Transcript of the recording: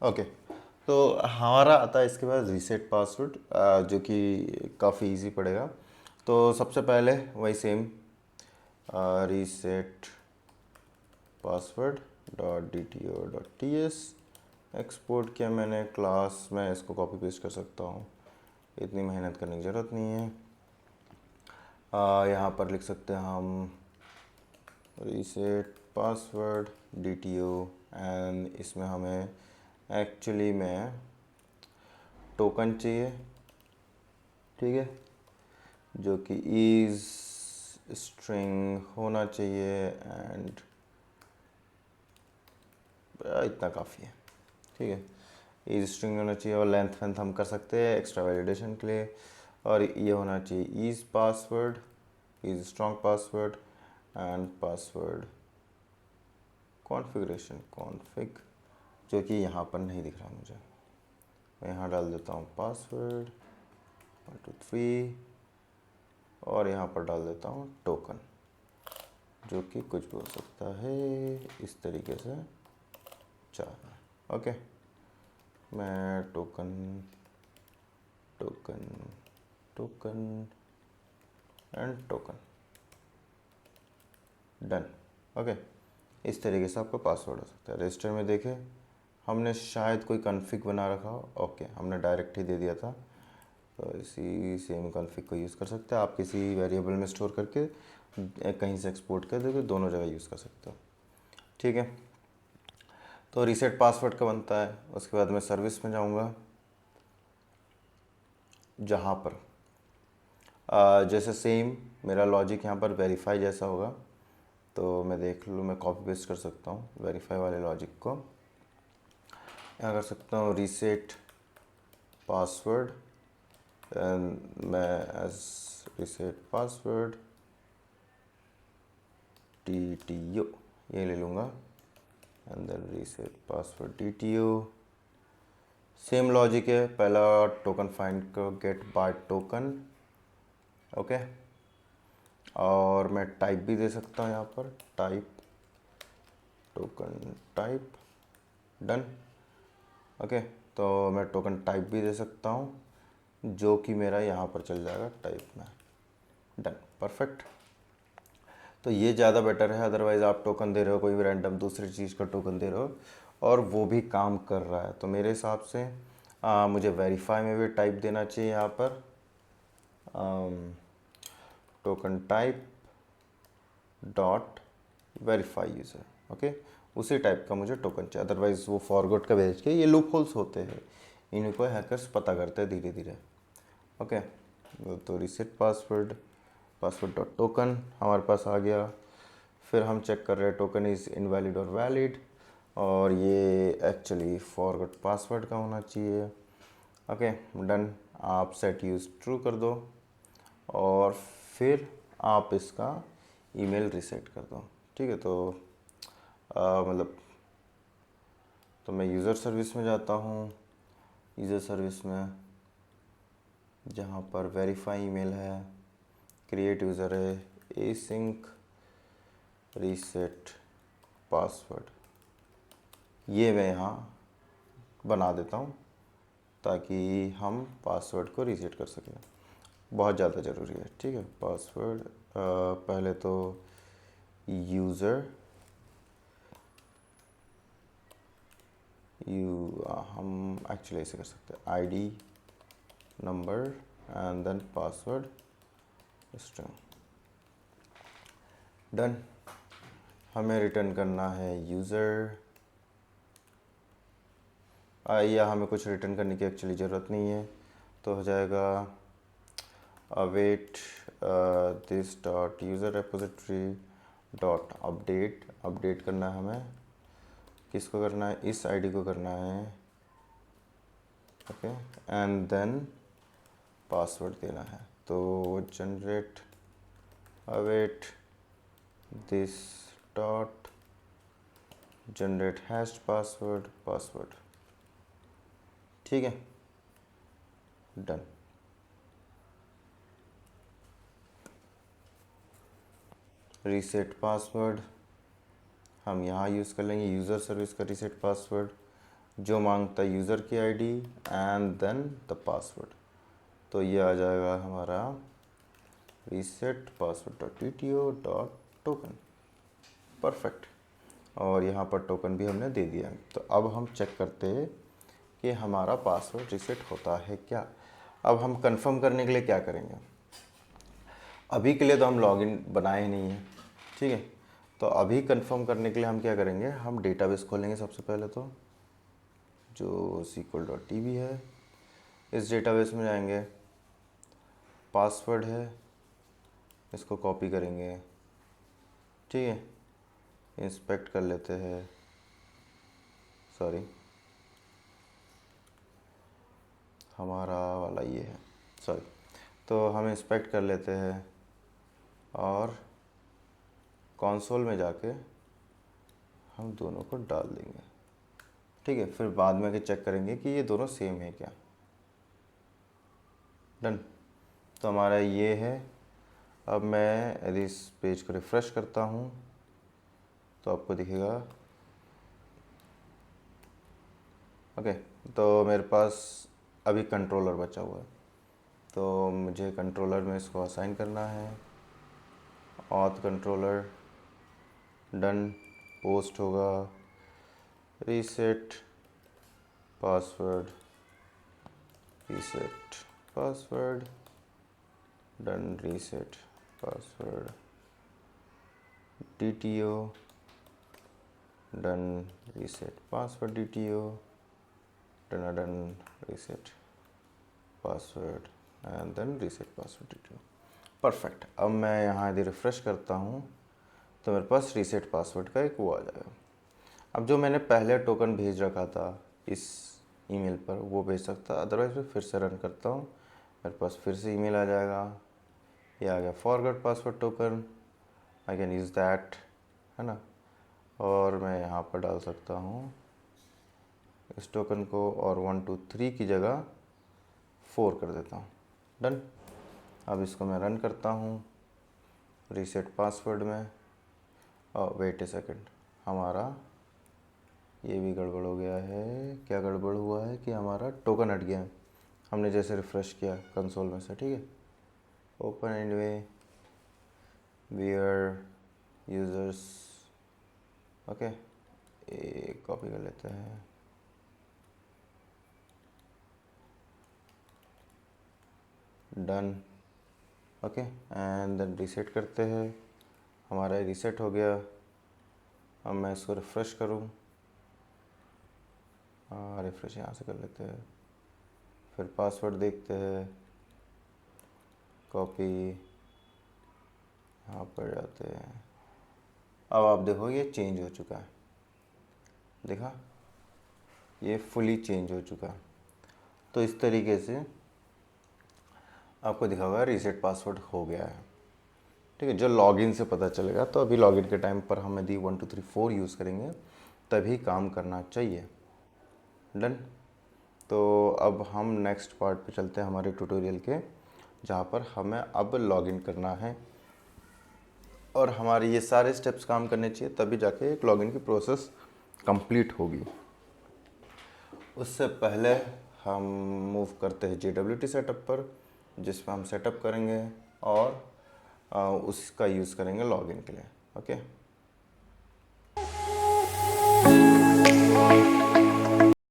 Okay, तो हमारा आता है इसके बाद रीसेट पासवर्ड, जो कि काफ़ी इजी पड़ेगा। तो सबसे पहले वही same, reset password dot D T O dot T S export किया मैंने क्लास में, इसको कॉपी पेस्ट कर सकता हूँ, इतनी मेहनत करने की ज़रूरत नहीं है। यहाँ पर लिख सकते हैं हम reset password D T O, and इसमें हमें एक्चुअली में टोकन चाहिए, ठीक है, जो कि इज स्ट्रिंग होना चाहिए, एंड इतना काफ़ी है, ठीक है। इज स्ट्रिंग होना चाहिए और लेंथ वेंथ हम कर सकते हैं एक्स्ट्रा वैलिडेशन के लिए। और ये होना चाहिए is password, is strong password and password configuration config, जो कि यहाँ पर नहीं दिख रहा मुझे। मैं यहाँ डाल देता हूँ पासवर्ड 1 2 3 और यहाँ पर डाल देता हूँ टोकन, जो कि कुछ भी हो सकता है इस तरीके से 4। ओके, मैं token token token and token done. Okay, इस तरीके से आपका पासवर्ड हो सकता है। रजिस्टर में देखें, हमने शायद कोई कॉन्फ़िग बना रखा हो। ओके, हमने डायरेक्ट ही दे दिया था, तो इसी सेम कॉन्फ़िग को यूज़ कर सकते हैं। आप किसी वेरिएबल में स्टोर करके कहीं से एक्सपोर्ट कर दोगे, दोनों जगह यूज़ कर सकते हो, ठीक है। तो रीसेट पासवर्ड का बनता है। उसके बाद मैं सर्विस में जाऊंगा, जहाँ पर जैसे सेम मेरा लॉजिक यहाँ पर वेरीफाई जैसा होगा, तो मैं देख लूँ, मैं कॉपी पेस्ट कर सकता हूँ वेरीफाई वाले लॉजिक को। यहाँ कर सकता हूँ रीसेट पासवर्ड, मैं as reset password T T O ये ले लूँगा, and then reset password T T O. Same logic है, पहला टोकन फाइंड को गेट बाय टोकन, ओके। और मैं टाइप भी दे सकता हूँ यहाँ पर, type token type done. Okay, तो मैं टोकन टाइप भी दे सकता हूँ, जो कि मेरा यहाँ पर चल जाएगा टाइप में, डन, परफेक्ट। तो ये ज़्यादा बेटर है, अदरवाइज़ आप टोकन दे रहे हो कोई भी रैंडम दूसरी चीज़ का टोकन दे रहे हो और वो भी काम कर रहा है। तो मेरे हिसाब से मुझे वेरीफाई में भी टाइप देना चाहिए यहाँ पर, token type dot verify user, okay. उसी टाइप का मुझे टोकन चाहिए, अदरवाइज़ वो फॉरगॉट का भेज के, ये लूप होल्स होते हैं, इनको हैकर्स पता करते हैं धीरे धीरे, ओके। तो reset password password dot token हमारे पास आ गया। फिर हम चेक कर रहे हैं टोकन इज़ इनवैलिड और वैलिड, और ये एक्चुअली फॉरगॉट पासवर्ड का होना चाहिए, ओके, डन। आप सेट यूज़ ट्रू कर दो और फिर आप इसका ईमेल रीसेट कर दो, ठीक है। तो मतलब तो मैं यूज़र सर्विस में जाता हूँ, यूज़र सर्विस में जहाँ पर वेरीफाई ईमेल है, क्रिएट यूज़र है, एसिंक रीसेट पासवर्ड, ये मैं यहाँ बना देता हूँ ताकि हम पासवर्ड को रीसेट कर सकें। बहुत ज़्यादा ज़रूरी है, ठीक है। पासवर्ड पहले तो यूज़र हम एक्चुअली ऐसे कर सकते हैं, ID number and then password string, done. हमें रिटर्न करना है यूज़र, या हमें कुछ रिटर्न करने की एक्चुअली ज़रूरत नहीं है, तो हो जाएगा await this dot user repository dot update. Update करना है हमें, किसको करना है, इस आईडी को करना है, ओके, एंड देन पासवर्ड देना है। तो generate await this dot generate hash password password, ठीक है, डन। रीसेट पासवर्ड हम यहाँ यूज़ कर लेंगे, यूज़र सर्विस का रीसेट पासवर्ड, जो मांगता है यूज़र की ID and then the password. तो ये आ जाएगा हमारा reset password dot TTO dot token. Perfect. और यहाँ पर टोकन भी हमने दे दिया। तो अब हम चेक करते हैं कि हमारा पासवर्ड रीसेट होता है क्या। अब हम कंफर्म करने के लिए क्या करेंगे, अभी के लिए तो हम लॉगिन बनाए ही नहीं है, ठीक है। तो अभी कंफर्म करने के लिए हम क्या करेंगे, हम डेटाबेस खोलेंगे सबसे पहले तो, जो SQL.db है। इस डेटाबेस में जाएंगे, पासवर्ड है, इसको कॉपी करेंगे, ठीक है। इंस्पेक्ट कर लेते हैं, सॉरी हमारा वाला ये है, सॉरी। तो हम इंस्पेक्ट कर लेते हैं और कंसोल में जाके हम दोनों को डाल देंगे, ठीक है। फिर बाद में चेक करेंगे कि ये दोनों सेम है क्या। डन। तो हमारा ये है। अब मैं यदि इस पेज को रिफ़्रेश करता हूँ तो आपको दिखेगा, ओके। तो मेरे पास अभी कंट्रोलर बचा हुआ है, तो मुझे कंट्रोलर में इसको असाइन करना है। Auth controller, done. पोस्ट होगा reset password, reset password, done. Reset password DTO, done. Reset password DTO, done reset password and then reset password DTO। Perfect. अब मैं यहाँ यदि रिफ़्रेश करता हूँ तो मेरे पास रीसेट पासवर्ड का एक वो आ जाएगा। अब जो मैंने पहले टोकन भेज रखा था इस ईमेल पर वो भेज सकता, अदरवाइज मैं फिर से रन करता हूँ, मेरे पास फिर से ईमेल आ जाएगा, ये आ गया forgot password token, I can use that, है ना। और मैं यहाँ पर डाल सकता हूँ इस टोकन को, और 1 2 3 की जगह 4 कर देता हूँ। डन। अब इसको मैं रन करता हूँ रीसेट पासवर्ड में, और वेट ए सेकंड, हमारा ये भी गड़बड़ हो गया है। क्या गड़बड़ हुआ है कि हमारा टोकन हट गया है, हमने जैसे रिफ़्रेश किया कंसोल में से, ठीक है। Open anyway where users, okay, एक कॉपी कर लेते हैं, done, okay. And then reset करते हैं, हमारा रीसेट हो गया। अब मैं इसको रिफ़्रेश करूँ, रिफ़्रेश यहाँ से कर लेते हैं, फिर पासवर्ड देखते हैं, कॉपी, यहाँ पर जाते हैं। अब आप देखो ये चेंज हो चुका है, देखा, ये फुली चेंज हो चुका है। तो इस तरीके से आपको दिखा होगा रीसेट पासवर्ड हो गया है, ठीक है। जो लॉगिन से पता चलेगा। तो अभी लॉगिन के टाइम पर हम यदि 1 2 3 4 यूज़ करेंगे तभी काम करना चाहिए। डन। तो अब हम नेक्स्ट पार्ट पे चलते हैं हमारे ट्यूटोरियल के, जहाँ पर हमें अब लॉगिन करना है और हमारे ये सारे स्टेप्स काम करने चाहिए, तभी जाके एक लॉगिन की प्रोसेस कंप्लीट होगी। उससे पहले हम मूव करते हैं JWT सेटअप पर, जिसमें हम सेटअप करेंगे और उसका यूज़ करेंगे लॉगिन के लिए, ओके।